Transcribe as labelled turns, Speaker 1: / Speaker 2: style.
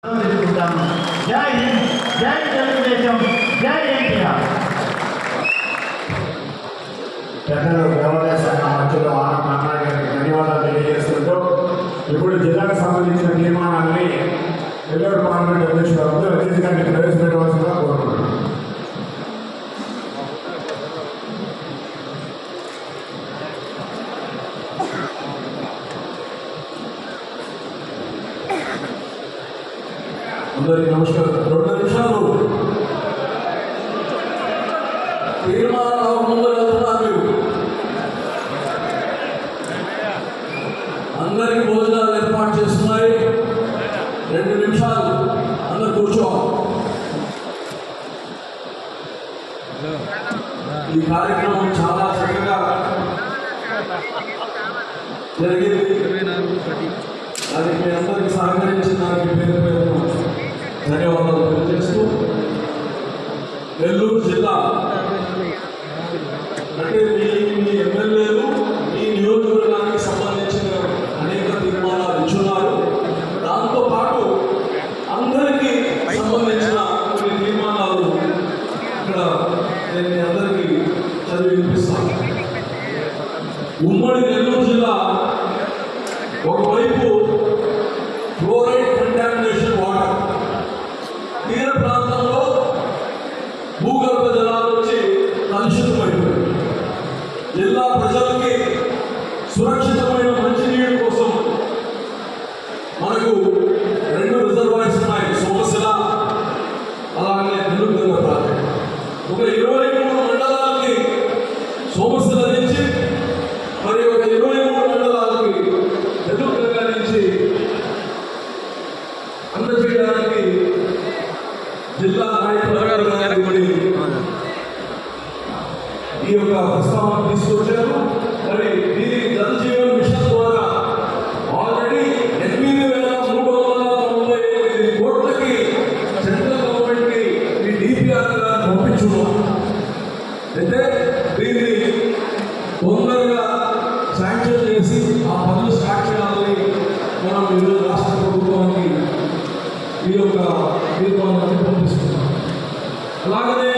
Speaker 1: జై హింద్, జై తెలుగుదేశం, జై ఎన్టీఆర్.
Speaker 2: పెద్దలు దేవాదాయ శాఖ మధ్యలో ఆనంద అన్నయ్య గారికి ధన్యవాదాలు తెలియజేస్తుంటూ ఇప్పుడు జిల్లాకు సంబంధించిన తీర్మానాన్ని నెల్లూరు పార్లమెంట్ అధ్యక్షుడు అబ్దుల్ అజీజ్ గారిని ప్రవేశపెట్టవలసిందిగా కోరుకుంటున్నాను. అందరికీ నమస్కారం. 2 నిమిషాలు తీర్మానాలు ముందు వెళ్తున్నారు. అందరికీ భోజనాలు ఏర్పాటు చేస్తున్నాయి. 2 నిమిషాలు అందరు కూర్చోవాలి. ఈ కార్యక్రమం చాలా చక్కగా జరిగింది. దానికి మీ అందరికీ సహకరించిన దానికి పేరు పేరు ధన్యవాదాలు తెలియజేస్తూ నెల్లూరు జిల్లా అంటే మీ ఎమ్మెల్యేలు ఈ నియోజకవర్గానికి సంబంధించిన అనేక తీర్మానాలు ఇచ్చున్నారు. దాంతోపాటు అందరికీ సంబంధించిన కొన్ని తీర్మానాలు ఇక్కడ నేను మీ అందరికీ చదివి వినిపిస్తాను. ఉమ్మడి నెల్లూరు జిల్లా ఒకవైపు ఫ్లోరైడ్ కంటామినేషన్ వాటర్, తీర ప్రాంతంలో భూగర్భ జలాలు వచ్చి కలుషితమైపోయాయి. జిల్లా ప్రజలకి సురక్షితమైన మంచినీరు కోసం మనకు 2 రిజర్వాయర్స్ ఉన్నాయి, సోమశిల అలాగే నెల్లూరు ప్రాజెక్ట్. ఒక 23 మండలాలకి సోమశిల నుంచి మరి ఒక 23 మండలాలకి నెల్లూరు నుంచి అందజేయడానికి జిల్లా నాయకులు ఈ యొక్క ప్రస్తావన తీసుకొచ్చారు. మరి దీని జల్ జీవన్ మిషన్ ద్వారా ఆల్రెడీ 8,398 కోట్లకి సెంట్రల్ గవర్నమెంట్కి ఈ డిపిఆర్ పంపించున్నాం. అయితే దీన్ని తొందరగా శాంక్షన్ చేసి ఆ పనులు స్టార్ట్ చేయాలని మనం ఈరోజు రాష్ట్ర ప్రభుత్వానికి ఈ యొక్క తీర్మానాన్ని పంపిస్తున్నాం. అలాగనే